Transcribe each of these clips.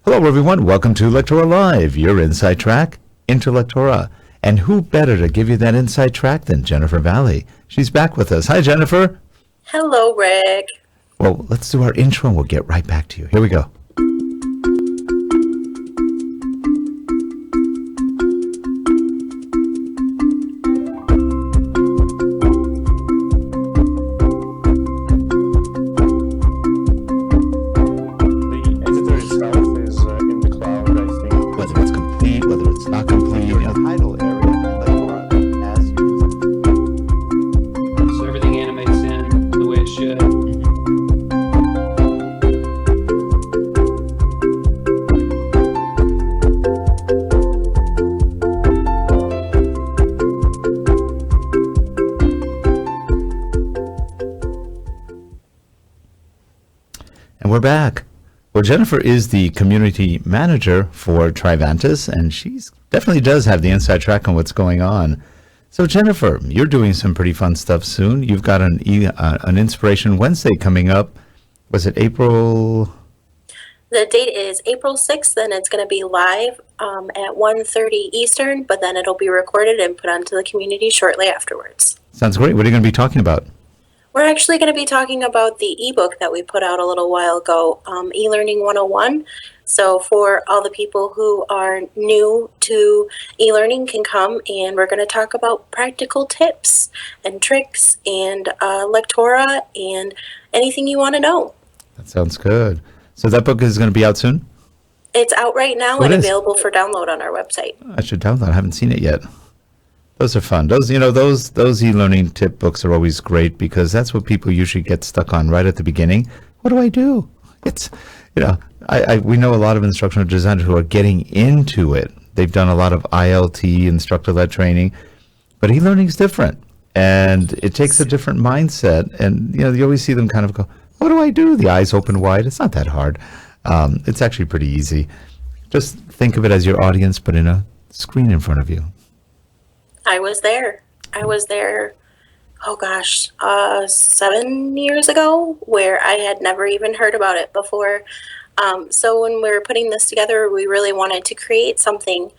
Hello, everyone. Welcome to LectoraLive, your inside track into Lectora. And who better to give you that inside track than Jennifer Valley? She's back with us. Hi, Jennifer. Hello, Rick. Well, let's do our intro and we'll get right back to you. Here we go. We're back. Well, Jennifer is the community manager for Trivantis, and she definitely does have the inside track on what's going on. So, Jennifer, you're doing some pretty fun stuff soon. You've got an Inspiration Wednesday coming up. Was it April? The date is April 6th, and it's going to be live at 1:30 Eastern, but then it'll be recorded and put onto the community shortly afterwards. Sounds great. What are you going to be talking about? We're actually going to be talking about the ebook that we put out a little while ago, eLearning 101. So for all the people who are new to eLearning can come, and we're going to talk about practical tips and tricks and Lectora and anything you want to know. That sounds good. So that book is going to be out soon? It's out right now and available for download on our website. I should download. I haven't seen it yet. Those are fun. Those e-learning tip books are always great because that's what people usually get stuck on right at the beginning. What do I do? It's, we know a lot of instructional designers who are getting into it. They've done a lot of ILT, instructor-led training, but e-learning is different, and it takes a different mindset. And you always see them kind of go, "What do I do?" The eyes open wide. It's not that hard. It's actually pretty easy. Just think of it as your audience, but in a screen in front of you. I was there, oh gosh, 7 years ago, where I had never even heard about it before. So when we were putting this together, we really wanted to create something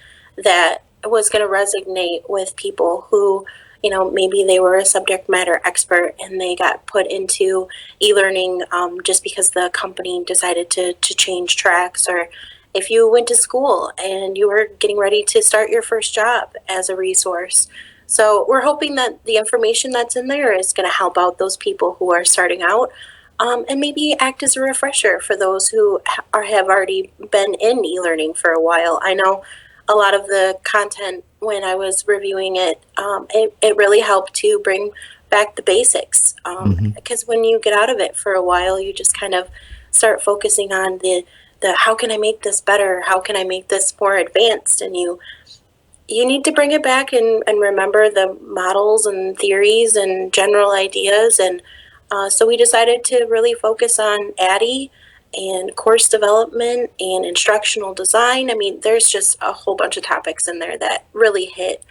that was going to resonate with people who, maybe they were a subject matter expert and they got put into e-learning just because the company decided to change tracks, or if you went to school and you were getting ready to start your first job as a resource. So we're hoping that the information that's in there is going to help out those people who are starting out, and maybe act as a refresher for those who have already been in e-learning for a while. I know a lot of the content when I was reviewing it, it really helped to bring back the basics, because when you get out of it for a while, you just kind of start focusing on the how can I make this better? How can I make this more advanced? And you need to bring it back and remember the models and theories and general ideas. And so we decided to really focus on ADDIE and course development and instructional design. I mean, there's just a whole bunch of topics in there that really hit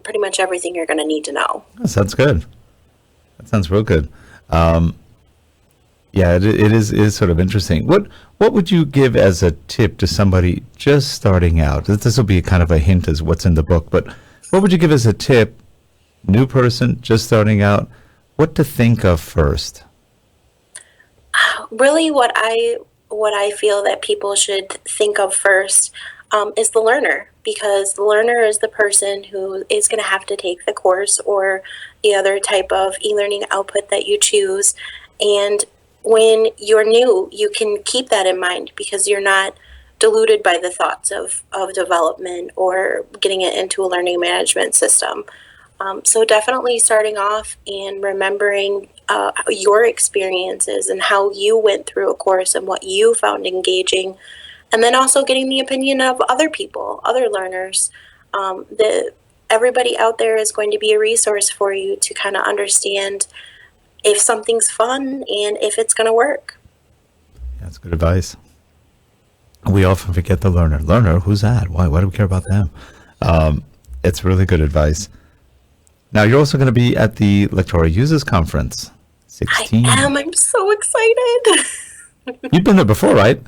pretty much everything you're going to need to know. That sounds good. That sounds real good. Yeah, it is sort of interesting. What would you give as a tip to somebody just starting out? This will be kind of a hint as what's in the book, but what would you give as a tip, new person just starting out, what to think of first? Really, what I feel that people should think of first is the learner, because the learner is the person who is going to have to take the course or the other type of e-learning output that you choose. And when you're new, you can keep that in mind because you're not diluted by the thoughts of development or getting it into a learning management system. So definitely starting off and remembering your experiences and how you went through a course and what you found engaging, and then also getting the opinion of other people, other learners. Everybody out there is going to be a resource for you to kind of understand if something's fun and if it's going to work. That's good advice. We often forget the learner. Learner, who's that? Why do we care about them? It's really good advice. Now, you're also going to be at the Lectora Users Conference, 16. I am. I'm so excited. You've been there before, right?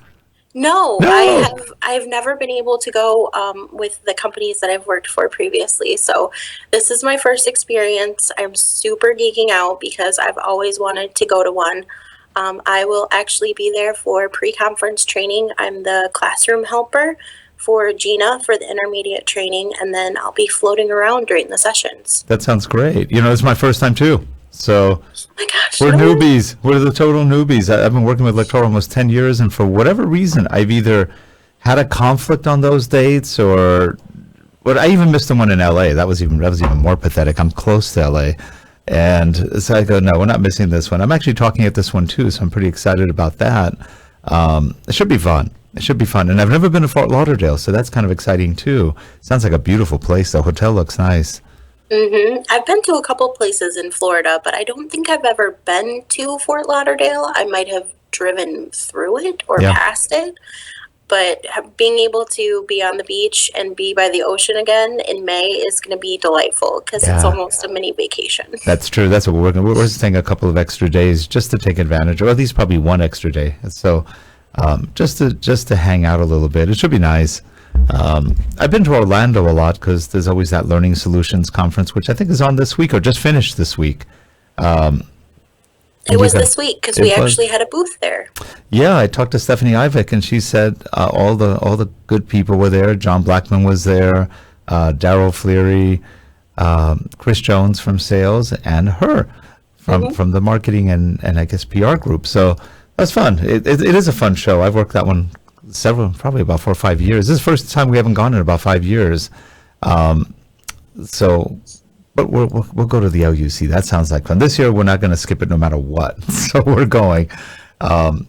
No, No. I've never been able to go with the companies that I've worked for previously. So this is my first experience. I'm super geeking out because I've always wanted to go to one. I will actually be there for pre-conference training. I'm the classroom helper for Gina for the intermediate training, and then I'll be floating around during the sessions. That sounds great. It's my first time too. So Oh my gosh, we're no way. newbies. We're the total newbies. I've been working with Lectora almost 10 years, and for whatever reason, I've either had a conflict on those dates or but I even missed the one in LA. That was even more pathetic. I'm close to LA. And so I go, no, we're not missing this one. I'm actually talking at this one too, so I'm pretty excited about that. It should be fun. It should be fun. And I've never been to Fort Lauderdale, so that's kind of exciting too. Sounds like a beautiful place. The hotel looks nice. I've been to a couple places in Florida, but I don't think I've ever been to Fort Lauderdale. I might have driven through it or Yeah. past it, but being able to be on the beach and be by the ocean again in May is going to be delightful because it's Yeah. almost a mini vacation. That's true. That's what we're working. We're staying a couple of extra days just to take advantage, or at least probably one extra day. So, just to hang out a little bit. It should be nice. I've been to Orlando a lot because there's always that Learning Solutions conference, which I think is on this week or just finished this week. It And you was got this week because it we was. actually had a booth there. Yeah, I talked to Stephanie Ivek, and she said all the good people were there. John Blackman was there, Daryl Fleary, Chris Jones from sales, and her from the marketing and I guess PR group. So that's fun. It is a fun show. I've worked that one probably about 4 or 5 years. This is the first time we haven't gone in about 5 years. So, but we'll go to the LUC. That sounds like fun. This year we're not going to skip it no matter what. So we're going. And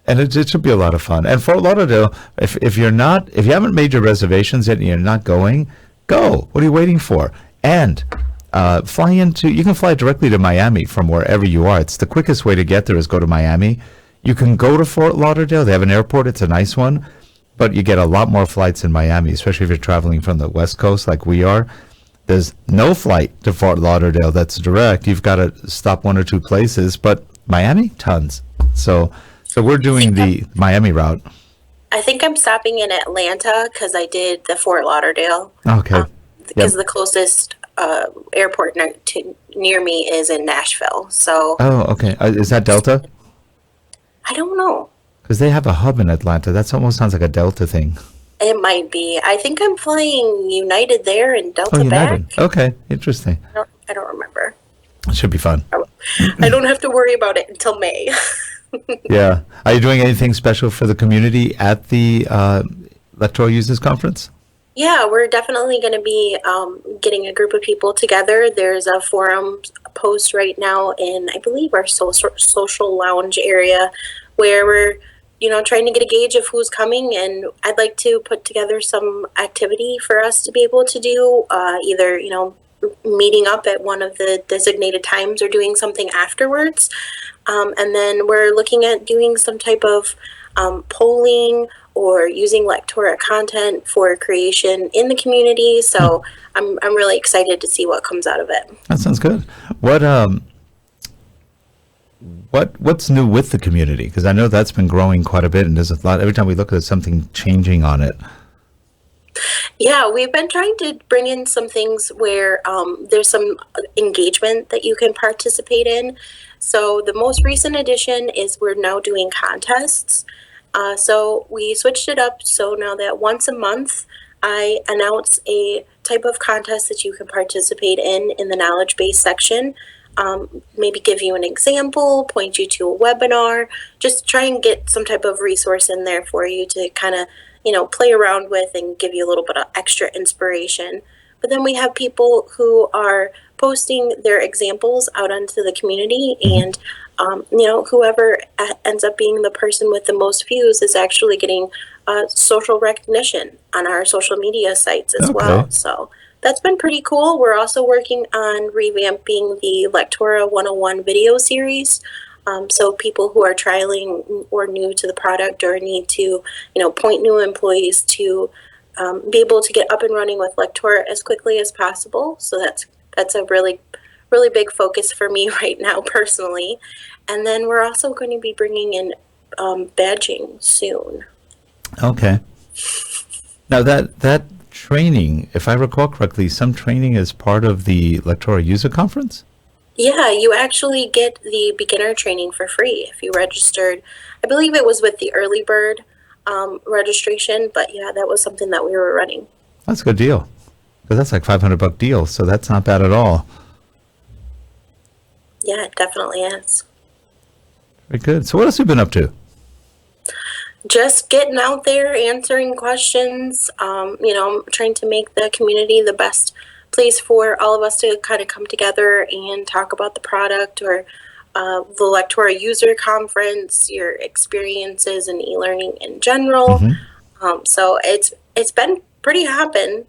it should be a lot of fun. And Fort Lauderdale, if you haven't made your reservations yet and you're not going, go. What are you waiting for? And you can fly directly to Miami from wherever you are. It's the quickest way to get there is go to Miami. You can go to Fort Lauderdale. They have an airport. It's a nice one, but you get a lot more flights in Miami, especially if you're traveling from the West Coast like we are. There's no flight to Fort Lauderdale that's direct. You've got to stop one or two places, but Miami, tons. So we're doing the Miami route. I think I'm stopping in Atlanta because I did the Fort Lauderdale. Okay. Because Yep. the closest airport near me is in Nashville. So Oh, okay. Is that Delta? I don't know. Because they have a hub in Atlanta. That almost sounds like a Delta thing. It might be. I think I'm flying United there and Oh, Delta back. United. Okay, interesting. I don't remember. It should be fun. I don't have to worry about it until May. Yeah. Are you doing anything special for the community at the Electoral Users Conference? Yeah, we're definitely going to be getting a group of people together. There's a forum post right now in, I believe, our social lounge area where we're, trying to get a gauge of who's coming. And I'd like to put together some activity for us to be able to do, either, meeting up at one of the designated times or doing something afterwards. And then we're looking at doing some type of polling or using Lectora content for creation in the community. So I'm really excited to see what comes out of it. That sounds good. What's new with the community? Because I know that's been growing quite a bit, and there's a lot. Every time we look at something changing on it. Yeah, we've been trying to bring in some things where there's some engagement that you can participate in. So the most recent addition is we're now doing contests. So we switched it up so now that once a month I announce a type of contest that you can participate in the knowledge base section. Maybe give you an example, point you to a webinar, just try and get some type of resource in there for you to kind of, play around with and give you a little bit of extra inspiration. But then we have people who are posting their examples out onto the community, and whoever ends up being the person with the most views is actually getting social recognition on our social media sites as well. Okay. So that's been pretty cool. We're also working on revamping the Lectora 101 video series. So people who are trialing or new to the product or need to, point new employees to be able to get up and running with Lectora as quickly as possible. So that's a really, really big focus for me right now personally. And then we're also going to be bringing in badging soon. Okay. Now that training, if I recall correctly, some training is part of the Lectora user conference. Yeah, you actually get the beginner training for free if you registered. I believe it was with the early bird registration, but yeah, that was something that we were running. That's a good deal because that's like $500 deal, so that's not bad at all. Yeah, it definitely is. Very good. So what else have you been up to? Just getting out there, answering questions, trying to make the community the best place for all of us to kind of come together and talk about the product or the Lectora user conference, your experiences in e-learning in general. Hmm. So it's been pretty hopping.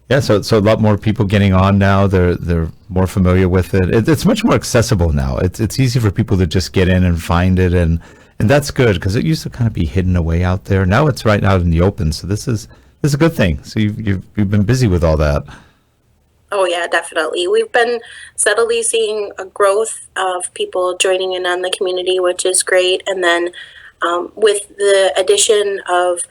Yeah, so a lot more people getting on now. They're more familiar with it. It's much more accessible now. It's easy for people to just get in and find it, and that's good because it used to kind of be hidden away out there. Now it's right out in the open. So this is a good thing. So you've been busy with all that. Oh yeah, definitely. We've been steadily seeing a growth of people joining in on the community, which is great. And then with the addition of,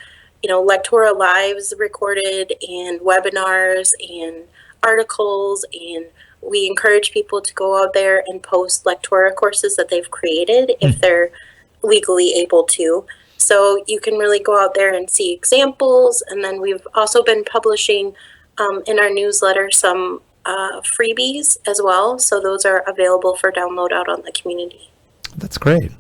Lectora Lives recorded and webinars and articles, and we encourage people to go out there and post Lectora courses that they've created if they're legally able to. So you can really go out there and see examples. And then we've also been publishing in our newsletter some freebies as well. So those are available for download out on the community. That's great.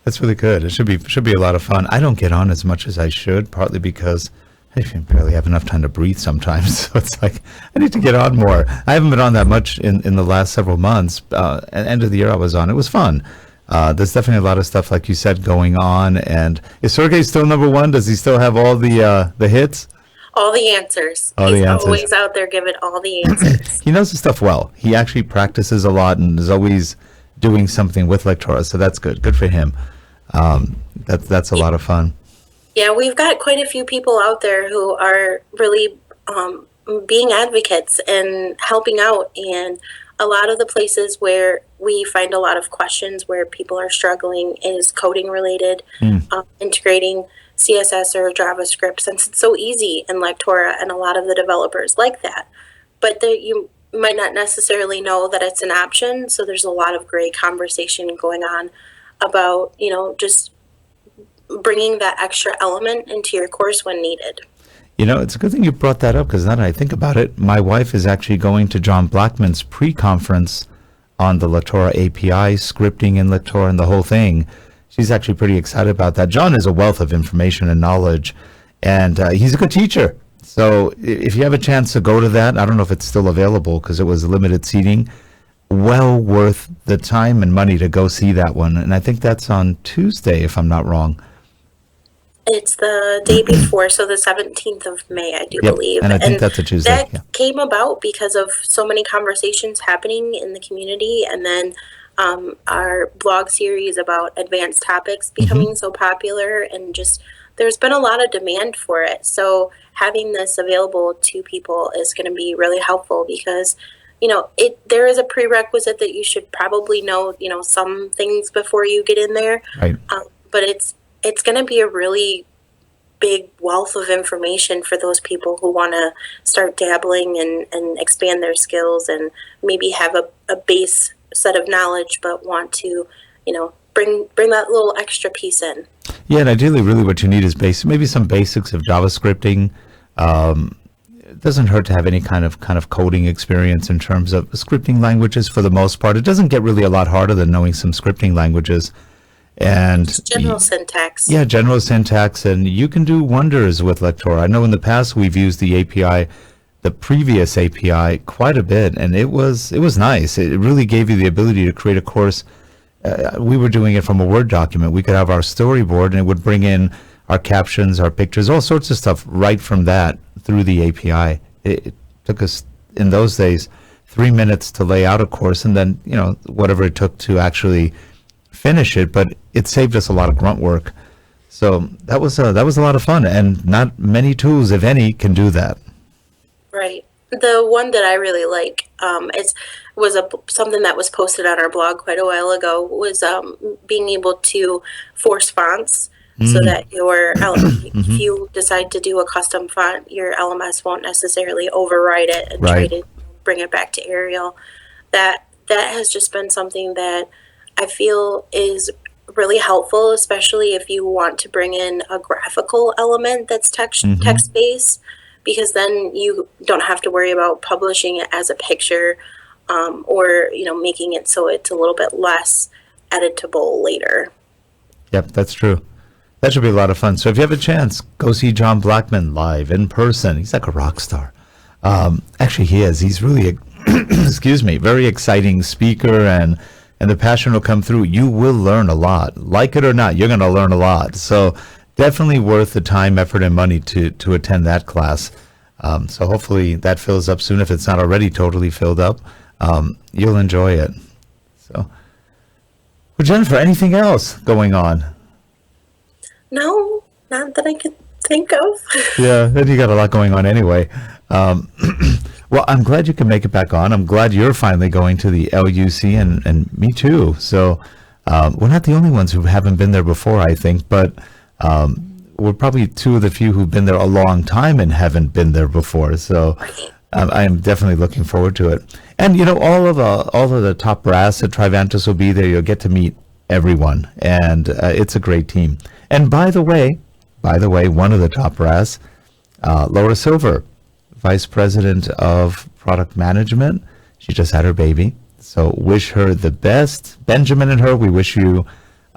That's really good. It should be a lot of fun. I don't get on as much as I should, partly because I barely have enough time to breathe sometimes. So it's like I need to get on more. I haven't been on that much in the last several months. At the end of the year I was on. It was fun. There's definitely a lot of stuff, like you said, going on. And is Sergey still number one? Does he still have all the hits? All the answers. All He's the answers. always out there giving all the answers. He knows the stuff well. He actually practices a lot and is always doing something with Lectora. So that's good. Good for him. That's a lot of fun. Yeah, we've got quite a few people out there who are really being advocates and helping out. And a lot of the places where we find a lot of questions where people are struggling is coding related, integrating CSS or JavaScript, since it's so easy in Lectora, and a lot of the developers like that. But you might not necessarily know that it's an option. So there's a lot of great conversation going on about, just bringing that extra element into your course when needed. It's a good thing you brought that up because now that I think about it, my wife is actually going to John Blackman's pre-conference on the Lectora API, scripting in Lectora, and the whole thing. She's actually pretty excited about that. John is a wealth of information and knowledge, and he's a good teacher. So if you have a chance to go to that, I don't know if it's still available because it was limited seating, well worth the time and money to go see that one. And I think that's on Tuesday, if I'm not wrong. It's the day before, so the 17th of May, I do believe. And I think that's a Tuesday. That came about because of so many conversations happening in the community, and then our blog series about advanced topics becoming so popular, and just there's been a lot of demand for it. So having this available to people is going to be really helpful because there is a prerequisite that you should probably know some things before you get in there. Right. But it's going to be a really big wealth of information for those people who want to start dabbling and expand their skills and maybe have a base set of knowledge, but want to, bring that little extra piece in. Yeah, and ideally, really what you need is maybe some basics of JavaScripting. It doesn't hurt to have any kind of coding experience in terms of scripting languages for the most part. It doesn't get really a lot harder than knowing some scripting languages. And just general syntax. Yeah, general syntax, and you can do wonders with Lectora. I know in the past we've used the API, the previous API, quite a bit, and it was nice. It really gave you the ability to create a course. We were doing it from a Word document. We could have our storyboard, and it would bring in our captions, our pictures, all sorts of stuff right from that through the API. It took us, in those days, 3 minutes to lay out a course, and then whatever it took to actually finish it, but it saved us a lot of grunt work. So that was a lot of fun, and not many tools, if any, can do that. Right. The one that I really like was something that was posted on our blog quite a while ago, was being able to force fonts so that if you decide to do a custom font, your LMS won't necessarily override it and try Right. to bring it back to Arial. That has just been something that I feel is really helpful, especially if you want to bring in a graphical element that's text based, because then you don't have to worry about publishing it as a picture, or making it so it's a little bit less editable later. Yep, that's true. That should be a lot of fun. So if you have a chance, go see John Blackman live in person. He's like a rock star. Actually, he is. He's really, excuse me, very exciting speaker, and the passion will come through. You will learn a lot. Like it or not, you're going to learn a lot. So definitely worth the time, effort, and money to attend that class. So hopefully that fills up soon. If it's not already totally filled up, you'll enjoy it. So, well, Jennifer, anything else going on? No, not that I could think of. Yeah, and you got a lot going on anyway. Well, I'm glad you can make it back on. I'm glad you're finally going to the LUC, and me too. So we're not the only ones who haven't been there before, I think, but we're probably two of the few who've been there a long time and haven't been there before. So I am definitely looking forward to it. And all of the top brass at Trivantis will be there. You'll get to meet everyone, and it's a great team. And by the way, one of the top brass, Laura Silver, Vice President of Product Management. She just had her baby. So wish her the best. Benjamin and her, we wish you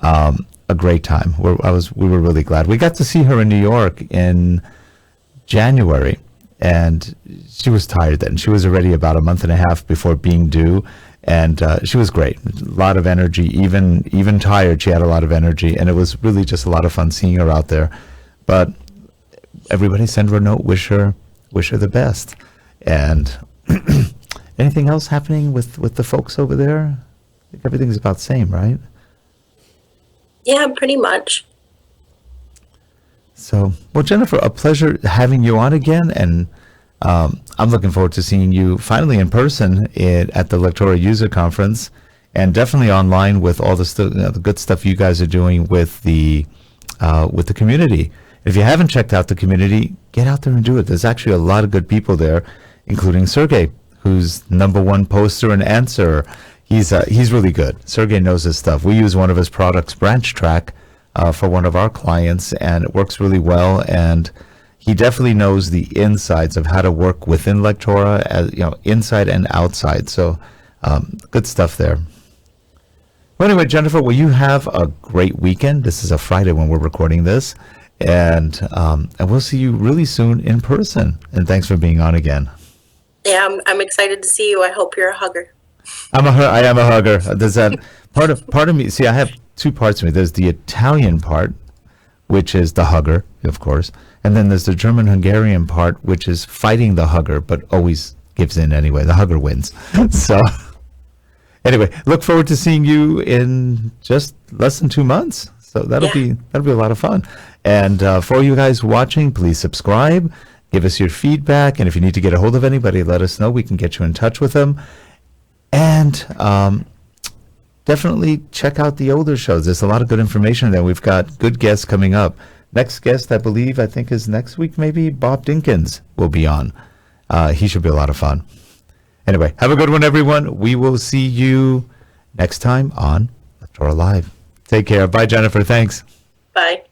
a great time. We were really glad. We got to see her in New York in January, and she was tired then. She was already about a month and a half before being due, and she was great. A lot of energy, even tired, she had a lot of energy, and it was really just a lot of fun seeing her out there. But everybody send her a note, wish her the best. And anything else happening with the folks over there? I think everything's about the same, right? Yeah, pretty much. So, well, Jennifer, a pleasure having you on again, and I'm looking forward to seeing you finally in person at the Lectora User Conference, and definitely online with all the good stuff you guys are doing with the community. If you haven't checked out the community, get out there and do it. There's actually a lot of good people there, including Sergey, who's #1 poster and answer. He's really good. Sergey knows his stuff. We use one of his products, Branch Track, for one of our clients, and it works really well. And he definitely knows the insides of how to work within Lectora, inside and outside. So good stuff there. Well, anyway, Jennifer, will you have a great weekend? This is a Friday when we're recording this. And we'll see you really soon in person. And thanks for being on again. Yeah, I'm excited to see you. I hope you're a hugger. I am a hugger. There's that part of me. See, I have two parts of me. There's the Italian part, which is the hugger, of course, and then there's the German-Hungarian part, which is fighting the hugger, but always gives in anyway. The hugger wins. So, anyway, look forward to seeing you in just less than 2 months. So that'll be a lot of fun. And for you guys watching, please subscribe, give us your feedback, and if you need to get a hold of anybody, let us know. We can get you in touch with them. And definitely check out the older shows. There's a lot of good information there. We've got good guests coming up. Next guest, I think is next week, maybe. Bob Dinkins will be on. He should be a lot of fun. Anyway, have a good one, everyone. We will see you next time on LectoraLive. Take care. Bye, Jennifer. Thanks. Bye.